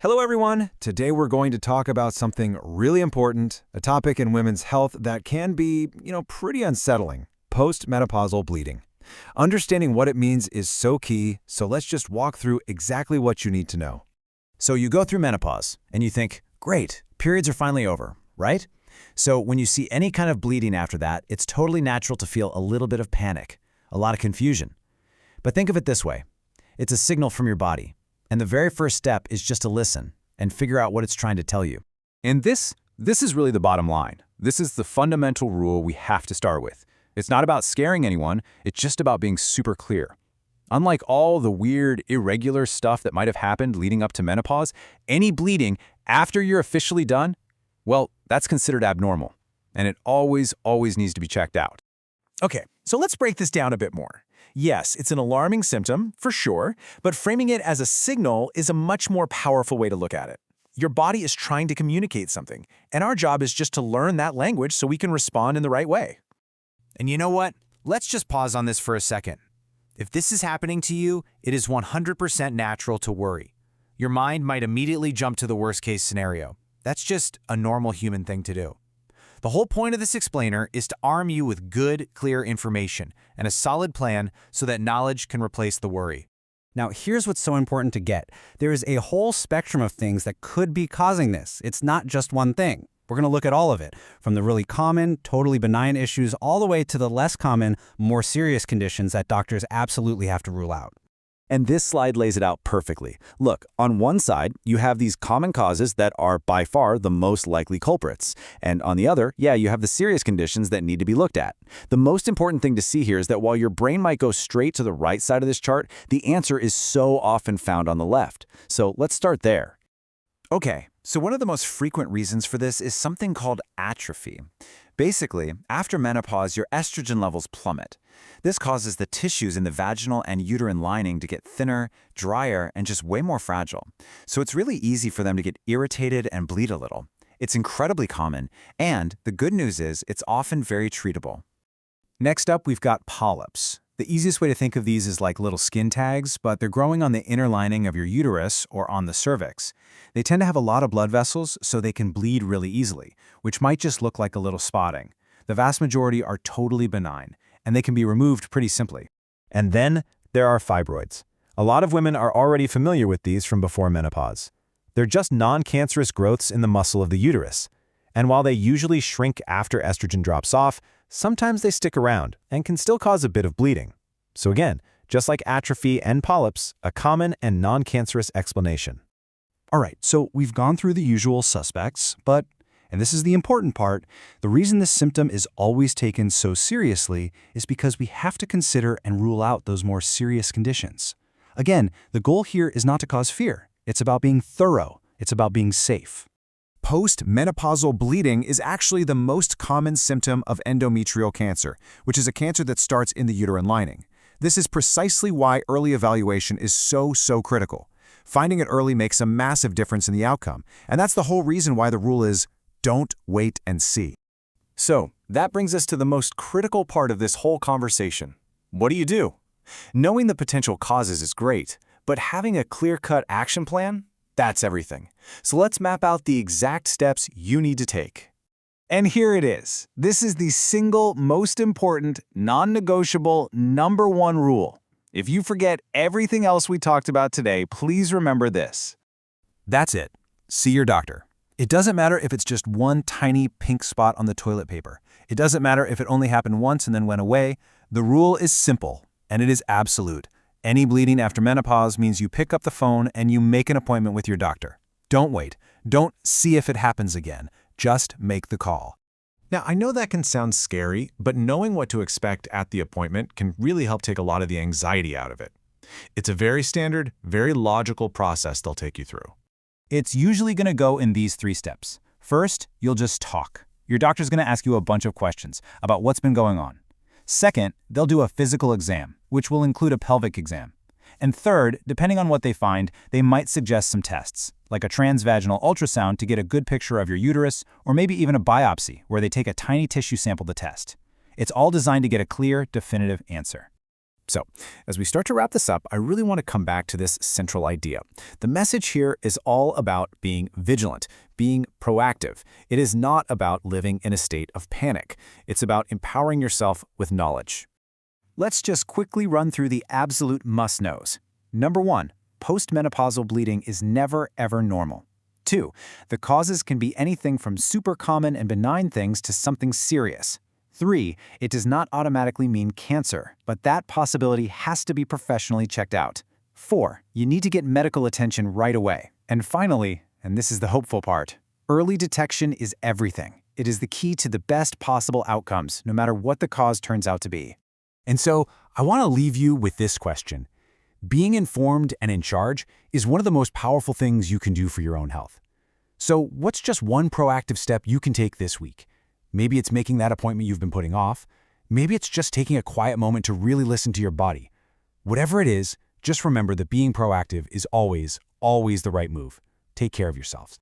Hello everyone! Today we're going to talk about something really important, a topic in women's health that can be, pretty unsettling: postmenopausal bleeding. Understanding what it means is so key, so let's just walk through exactly what you need to know. So you go through menopause, and you think, great, periods are finally over, right? So when you see any kind of bleeding after that, it's totally natural to feel a little bit of panic, a lot of confusion. But think of it this way. It's a signal from your body, and the very first step is just to listen and figure out what it's trying to tell you. And this is really the bottom line. This is the fundamental rule we have to start with. It's not about scaring anyone, it's just about being super clear. Unlike all the weird, irregular stuff that might have happened leading up to menopause, any bleeding after you're officially done, well, that's considered abnormal. And it always needs to be checked out. Okay, so let's break this down a bit more. Yes, it's an alarming symptom, for sure, but framing it as a signal is a much more powerful way to look at it. Your body is trying to communicate something, and our job is just to learn that language so we can respond in the right way. And you know what? Let's just pause on this for a second. If this is happening to you, it is 100% natural to worry. Your mind might immediately jump to the worst-case scenario. That's just a normal human thing to do. The whole point of this explainer is to arm you with good, clear information and a solid plan so that knowledge can replace the worry. Now, here's what's so important to get. There is a whole spectrum of things that could be causing this. It's not just one thing. We're going to look at all of it, from the really common, totally benign issues all the way to the less common, more serious conditions that doctors absolutely have to rule out. And this slide lays it out perfectly. Look, on one side, you have these common causes that are by far the most likely culprits. And on the other, you have the serious conditions that need to be looked at. The most important thing to see here is that while your brain might go straight to the right side of this chart, the answer is so often found on the left. So let's start there. Okay, so one of the most frequent reasons for this is something called atrophy. Basically, after menopause, your estrogen levels plummet. This causes the tissues in the vaginal and uterine lining to get thinner, drier, and just way more fragile. So it's really easy for them to get irritated and bleed a little. It's incredibly common, and the good news is it's often very treatable. Next up, we've got polyps. The easiest way to think of these is like little skin tags, but they're growing on the inner lining of your uterus or on the cervix. They tend to have a lot of blood vessels, so they can bleed really easily, which might just look like a little spotting. The vast majority are totally benign, and they can be removed pretty simply. And then there are fibroids. A lot of women are already familiar with these from before menopause. They're just non-cancerous growths in the muscle of the uterus. And while they usually shrink after estrogen drops off, sometimes they stick around and can still cause a bit of bleeding. So again, just like atrophy and polyps, a common and non-cancerous explanation. All right, so we've gone through the usual suspects, but, and this is the important part, the reason this symptom is always taken so seriously is because we have to consider and rule out those more serious conditions. Again, the goal here is not to cause fear. It's about being thorough. It's about being safe. Postmenopausal bleeding is actually the most common symptom of endometrial cancer, which is a cancer that starts in the uterine lining. This is precisely why early evaluation is so critical. Finding it early makes a massive difference in the outcome, and that's the whole reason why the rule is, don't wait and see. So, that brings us to the most critical part of this whole conversation. What do you do? Knowing the potential causes is great, but having a clear-cut action plan? That's everything. So let's map out the exact steps you need to take. And here it is. This is the single most important, non-negotiable, #1 rule. If you forget everything else we talked about today, please remember this. That's it. See your doctor. It doesn't matter if it's just one tiny pink spot on the toilet paper. It doesn't matter if it only happened once and then went away. The rule is simple, and it is absolute. Any bleeding after menopause means you pick up the phone and you make an appointment with your doctor. Don't wait. Don't see if it happens again. Just make the call. Now, I know that can sound scary, but knowing what to expect at the appointment can really help take a lot of the anxiety out of it. It's a very standard, very logical process they'll take you through. It's usually going to go in these 3 steps. First, you'll just talk. Your doctor's going to ask you a bunch of questions about what's been going on. Second, they'll do a physical exam, which will include a pelvic exam. And third, depending on what they find, they might suggest some tests, like a transvaginal ultrasound to get a good picture of your uterus, or maybe even a biopsy, where they take a tiny tissue sample to test. It's all designed to get a clear, definitive answer. So, as we start to wrap this up, I really want to come back to this central idea. The message here is all about being vigilant, being proactive. It is not about living in a state of panic. It's about empowering yourself with knowledge. Let's just quickly run through the absolute must-knows. Number 1, postmenopausal bleeding is never, ever normal. 2, the causes can be anything from super common and benign things to something serious. 3, it does not automatically mean cancer, but that possibility has to be professionally checked out. 4, you need to get medical attention right away. And finally, and this is the hopeful part, early detection is everything. It is the key to the best possible outcomes, no matter what the cause turns out to be. And so, I want to leave you with this question. Being informed and in charge is one of the most powerful things you can do for your own health. So, what's just one proactive step you can take this week? Maybe it's making that appointment you've been putting off. Maybe it's just taking a quiet moment to really listen to your body. Whatever it is, just remember that being proactive is always, always the right move. Take care of yourselves.